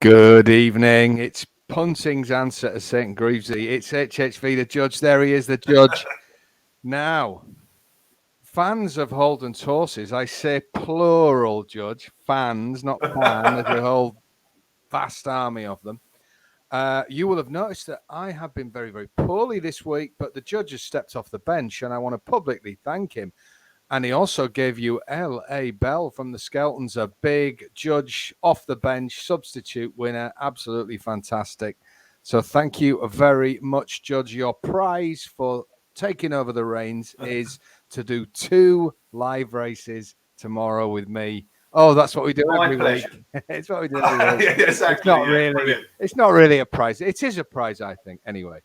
Good evening. It's Punting's answer to St. Greavesy. It's HHV, the judge. There he is, the judge. Now, fans of Holden's horses, I say plural, judge. Fans, not fan. There's a whole vast army of them. You will have noticed that I have been very, very poorly this week, but the judge has stepped off the bench, and I want to publicly thank him. And he also gave you L.A. Bell from the Skeltons, a big judge off the bench, substitute winner. Absolutely fantastic. So thank you very much, Judge. Your prize for taking over the reins is to do 2 live races tomorrow with me. Oh, that's what we do every week. It's what we do every week. Exactly. It's not really a prize. It is a prize, I think, anyway.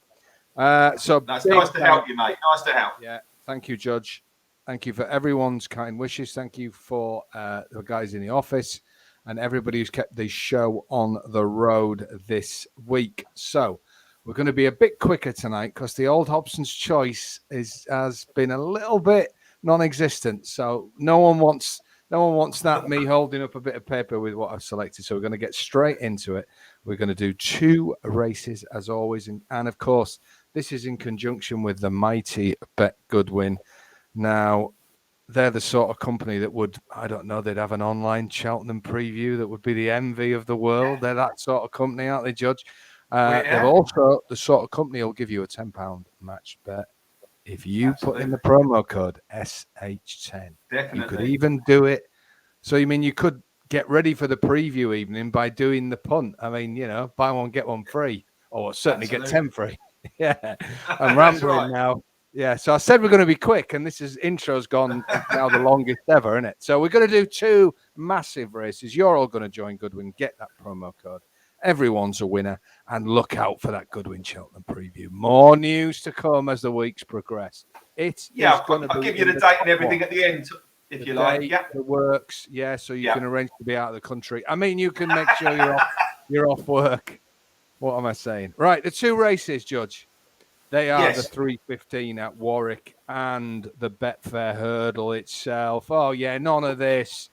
So that's nice to help you, mate. Nice to help. Yeah, thank you, Judge. Thank you for everyone's kind wishes. Thank you for the guys in the office and everybody who's kept the show on the road this week. So we're going to be a bit quicker tonight because the old Hobson's choice has been a little bit non-existent. So no one wants that me holding up a bit of paper with what I've selected. So we're going to get straight into it. We're going to do 2 races as always, and of course this is in conjunction with the mighty Bet Goodwin. Now, they're the sort of company that would, I don't know, they'd have an online Cheltenham preview that would be the envy of the world. They're that sort of company, aren't they, Judge? They're also the sort of company who'll give you a £10 match bet if you put in the promo code SH10. Definitely. You could even do it. So, you mean you could get ready for the preview evening by doing the punt. I mean, buy one, get one free. Or certainly get 10 free. Yeah. I'm rambling now. Yeah, so I said we're going to be quick, and intro's gone now the longest ever, isn't it? So we're going to do 2 massive races. You're all going to join Goodwin. Get that promo code. Everyone's a winner, and look out for that Goodwin Cheltenham preview. More news to come as the weeks progress. I'll give you the date and everything at the end, if you like. Yeah, it works. Yeah, so you can arrange to be out of the country. I mean, you can make sure you're off work. What am I saying? Right, the 2 races, Judge. They are the 3:15 at Warwick and the Betfair Hurdle itself. Oh, yeah, none of this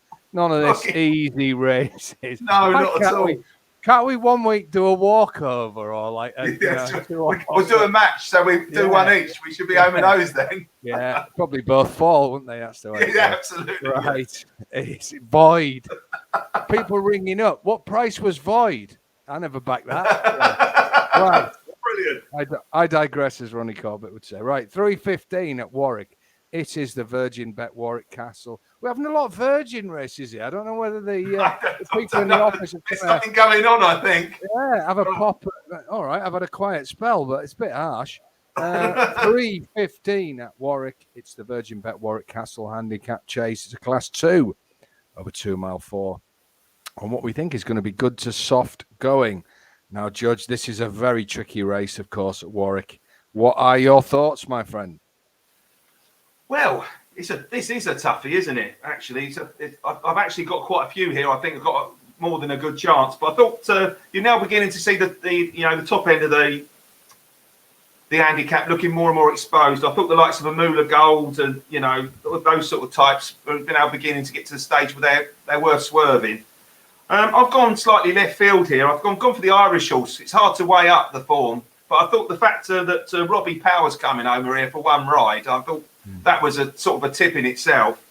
easy races. No, not at all. Can't we one week do a walkover or like we'll do a match, so we do one each. We should be home and hose then. Yeah, probably both fall, wouldn't they? That's the way. Yeah, absolutely. Right. It's void. People ringing up. What price was void? I never backed that. Right. Brilliant. I digress, as Ronnie Corbett would say. Right, 3:15 at Warwick. It is the Virgin Bet Warwick Castle. We're having a lot of Virgin races here. I don't know whether the people in the office there's something going on, I think. Yeah, have a pop. All right, I've had a quiet spell, but it's a bit harsh. 3:15 at Warwick. It's the Virgin Bet Warwick Castle Handicap Chase. It's a Class 2 over 2 mile 4. On what we think is going to be good to soft going. Now, Judge, this is a very tricky race, of course, at Warwick. What are your thoughts, my friend? Well, this is a toughie, isn't it? Actually, I've actually got quite a few here. I think I've got more than a good chance. But I thought you're now beginning to see the top end of the handicap looking more and more exposed. I thought the likes of Amula Gold and those sort of types have been beginning to get to the stage where they're worth swerving. I've gone slightly left field here. I've gone for the Irish horse. It's hard to weigh up the form, but I thought the fact that Robbie Power's coming over here for one ride, I thought that was a sort of a tip in itself.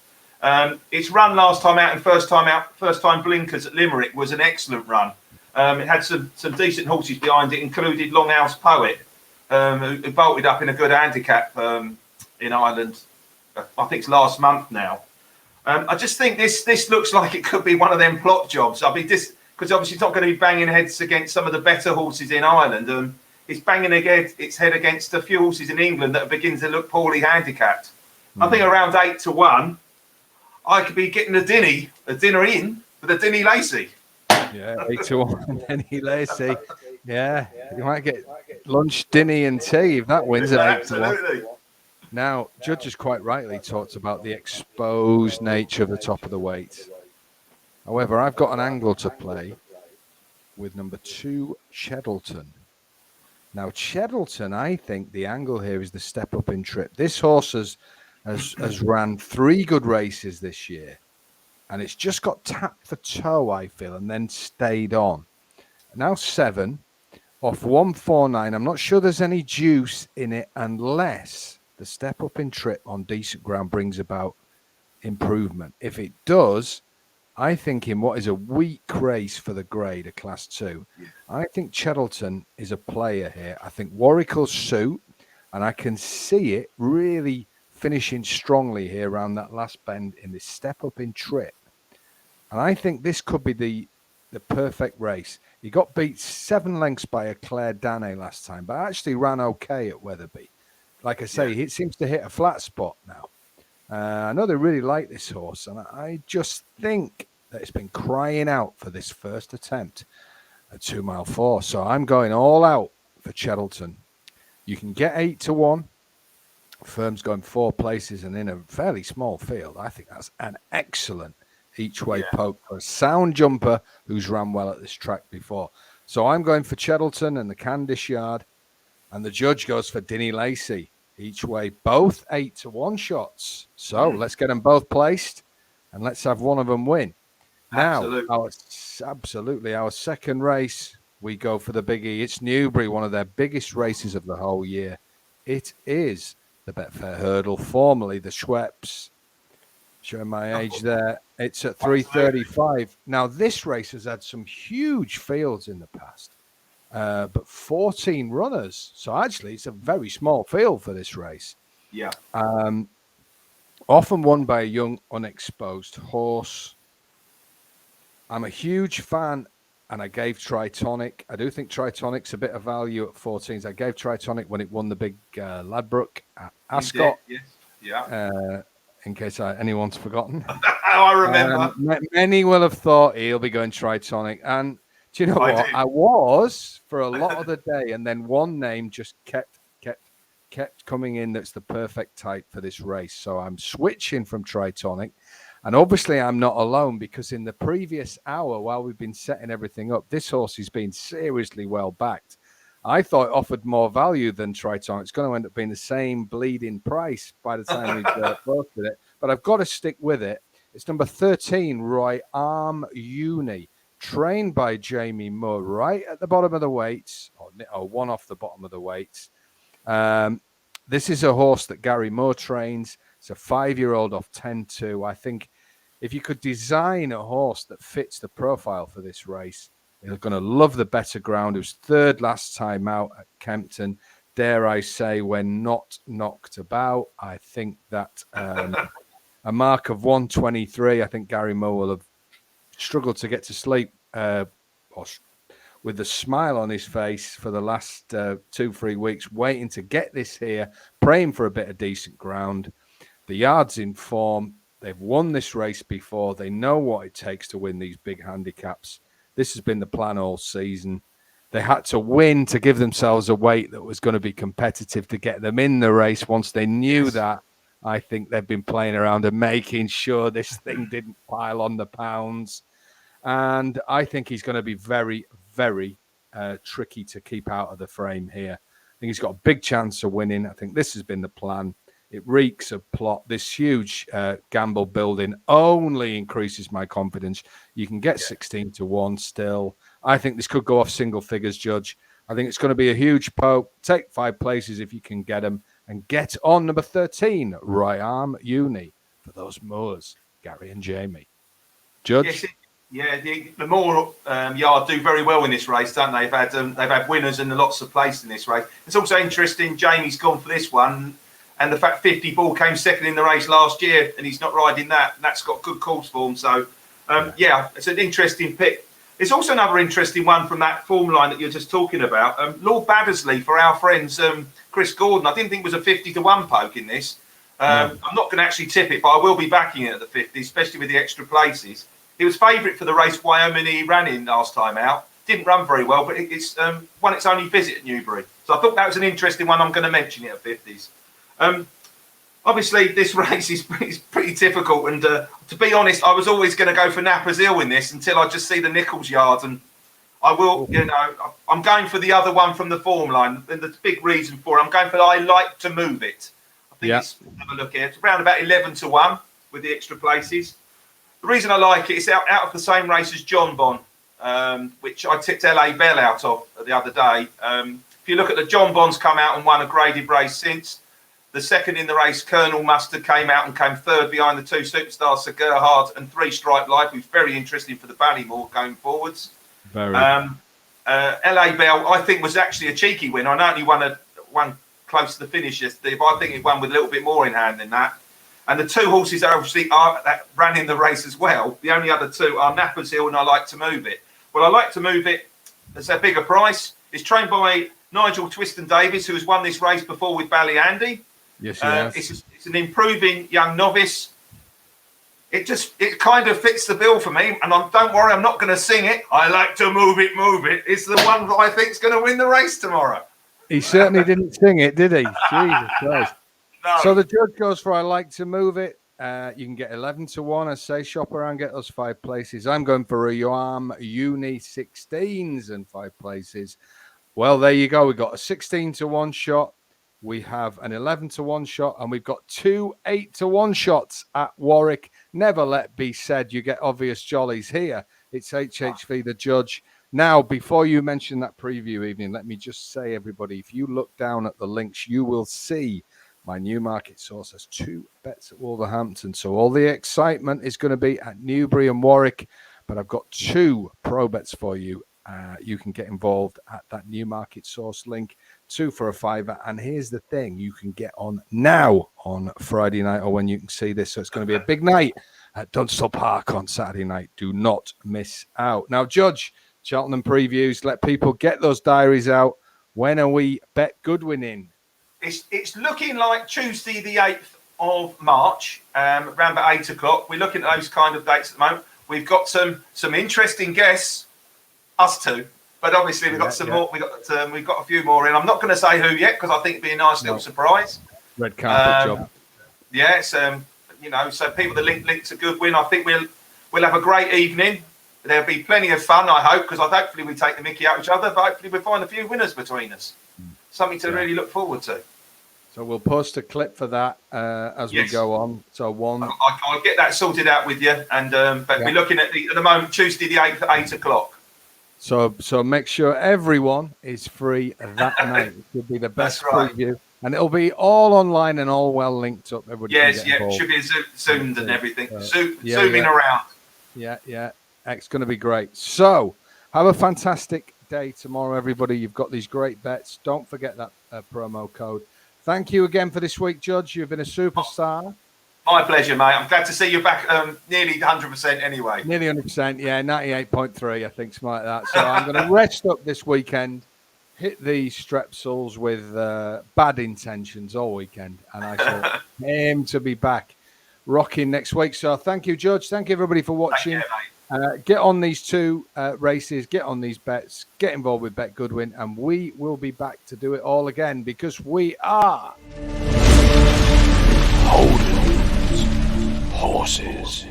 Its run last time out and first time blinkers at Limerick was an excellent run. It had some decent horses behind it, included Longhouse Poet, who bolted up in a good handicap in Ireland. I think it's last month now. I just think this looks like it could be one of them plot jobs. Because obviously it's not going to be banging heads against some of the better horses in Ireland. It's banging its head against a few horses in England that are beginning to look poorly handicapped. I think around 8-1, I could be getting a dinner in with a Dinny Lacey. Yeah, 8-1, Dinny Lacey. Yeah, you might get lunch, dinny, and tea if that wins at 8-1. Absolutely. Now, Judge quite rightly talked about the exposed nature of the top of the weight. However, I've got an angle to play with number 2, Cheddleton. Now, Cheddleton, I think the angle here is the step up in trip. This horse has ran 3 good races this year, and it's just got tapped for toe, I feel, and then stayed on. now 7 off 149. I'm not sure there's any juice in it unless the step up in trip on decent ground brings about improvement. If it does, I think in what is a weak race for the grade, a Class 2, I think Cheddleton is a player here. I think Warwick will suit, and I can see it really finishing strongly here around that last bend in this step up in trip. And I think this could be the perfect race. He got beat 7 lengths by a Claire Dane last time, but actually ran okay at Weatherby. Like I say, it seems to hit a flat spot now. I know they really like this horse, and I just think that it's been crying out for this first attempt at 2 Mile 4. So I'm going all out for Cheddleton. You can get 8 to 1. Firm's going 4 places and in a fairly small field. I think that's an excellent each-way poke for a sound jumper who's run well at this track before. So I'm going for Cheddleton and the Candice Yard, and the judge goes for Dinny Lacey. Each way, both 8 to 1 shots. So let's get them both placed and let's have one of them win. Now, our second race, we go for the biggie. It's Newbury, one of their biggest races of the whole year. It is the Betfair Hurdle, formerly the Schweppes. Showing my age there. It's at 335. Now, this race has had some huge fields in the past. But 14 runners. So actually, it's a very small field for this race. Yeah. Often won by a young, unexposed horse. I'm a huge fan, and I gave Tritonic. I do think Tritonic's a bit of value at 14s. I gave Tritonic when it won the big Ladbroke at Ascot. Yes. Yeah. In case anyone's forgotten. I remember. Many will have thought he'll be going Tritonic. And do you know what? I was for a lot of the day, and then one name just kept coming in that's the perfect type for this race. So I'm switching from Tritonic. And obviously I'm not alone, because in the previous hour, while we've been setting everything up, this horse has been seriously well backed. I thought it offered more value than Tritonic. It's going to end up being the same bleeding price by the time we've posted it. But I've got to stick with it. It's number 13, Roy Arm Uni, trained by Jamie Moore, right at the bottom of the weights, or one off the bottom of the weights. This is a horse that Gary Moore trains. It's a 5-year-old off 10-2. I think if you could design a horse that fits the profile for this race, they're going to love the better ground. It was 3rd last time out at Kempton. Dare I say, when not knocked about. I think that a mark of 123, I think Gary Moore will have struggled to get to sleep with a smile on his face for the last 2-3 weeks, waiting to get this here, praying for a bit of decent ground. The yard's in form. They've won this race before. They know what it takes to win these big handicaps. This has been the plan all season. They had to win to give themselves a weight that was going to be competitive to get them in the race. Once they knew that, I think they've been playing around and making sure this thing didn't pile on the pounds. And I think he's going to be very, very tricky to keep out of the frame here. I think he's got a big chance of winning. I think this has been the plan. It reeks of plot. This huge gamble building only increases my confidence. You can get 16 to 1 still. I think this could go off single figures, Judge. I think it's going to be a huge poke. Take 5 places if you can get them. And get on number 13, Ryarm Uni, for those Moors, Gary and Jamie. Judge? Yes, the Moore yard do very well in this race, don't they? They've had winners and lots of place in this race. It's also interesting, Jamie's gone for this one. And the fact 50 Ball came second in the race last year, and he's not riding that. That's got good calls for him. So, it's an interesting pick. It's also another interesting one from that form line that you're just talking about. Lord Baddesley, for our friends, Chris Gordon. I didn't think it was a 50 to 1 poke in this. I'm not going to actually tip it, but I will be backing it at the 50, especially with the extra places. He was favourite for the race Wyoming he ran in last time out. Didn't run very well, but it's won its only visit at Newbury. So I thought that was an interesting one. I'm going to mention it at 50s. Obviously, this race is pretty difficult, and to be honest, I was always going to go for Napper's Hill in this until I just see the Nichols yard, and I will, I'm going for the other one from the form line, and the big reason for it, I'm going for I Like to Move It. I think have a look here. It's around about 11 to 1 with the extra places. The reason I like it is out of the same race as John Bon. which I tipped LA Bell out of the other day. If you look at the John Bonds come out and won a graded race since. The second in the race, Colonel Mustard, came out and came third behind the 2 superstars, Sir Gerhard and 3 Stripe Life, who's very interesting for the Ballymore going forwards. Very. LA Bell, I think, was actually a cheeky win. I know only won close to the finish yesterday, but I think it won with a little bit more in hand than that. And the 2 horses that ran in the race as well, the only other 2 are Napper's Hill and I Like to Move It. Well, I Like to Move It, it's a bigger price. It's trained by Nigel Twiston Davies, who has won this race before with Ballyandy. Yes, yes. It's an improving young novice. It kind of fits the bill for me. And don't worry, I'm not going to sing it. I like to move it, move it. It's the one that I think is going to win the race tomorrow. He certainly didn't sing it, did he? Jesus Christ. No. So the judge goes for I Like to Move It. You can get 11 to 1. I say shop around, get those 5 places. I'm going for a Uni 16s and 5 places. Well, there you go. We've got a 16 to 1 shot. We have an 11 to 1 shot, and we've got 2 8 to 1 shots at Warwick. Never let be said. You get obvious jollies here. It's HHV, the judge. Now, before you mention that preview evening, let me just say, everybody, if you look down at the links, you will see my Newmarket source has 2 bets at Wolverhampton. So all the excitement is going to be at Newbury and Warwick, but I've got 2 pro bets for you. You can get involved at that Newmarket source link, 2 for a £5. And here's the thing, you can get on now on Friday night or when you can see this. So it's going to be a big night at Dunstall Park on Saturday night. Do not miss out. Now, Judge, Cheltenham previews, let people get those diaries out. When are we Bet Goodwin in? It's looking like Tuesday the 8th of March, around about 8 o'clock. We're looking at those kind of dates at the moment. We've got some interesting guests, us 2, but obviously we've got some more. We've got a few more in. I'm not going to say who yet because I think it'd be a nice little surprise. Red carpet job. Yes, so people that link to Goodwin, I think we'll have a great evening. There'll be plenty of fun, I hope, because hopefully we take the mickey out of each other, but hopefully we'll find a few winners between us. Something to really look forward to. So we'll post a clip for that as we go on. So I'll get that sorted out with you, and but we're looking at the moment Tuesday the 8th at 8 o'clock. So make sure everyone is free that night. It will be the best preview, and it'll be all online and all well linked up. Everybody it should be zoomed and everything. Zooming around. Yeah. It's going to be great. So have a fantastic day tomorrow, everybody. You've got these great bets. Don't forget that promo code. Thank you again for this week, Judge. You've been a superstar. My pleasure, mate. I'm glad to see you back nearly 100% anyway. Nearly 100%, yeah. 98.3, I think, something like that. So I'm going to rest up this weekend, hit the Strepsils with bad intentions all weekend, and I shall aim to be back rocking next week. So thank you, Judge. Thank you, everybody, for watching. Thank you, mate. Get on these 2 races, get on these bets, get involved with Bet Goodwin, and we will be back to do it all again because we are HOLDENS, horses.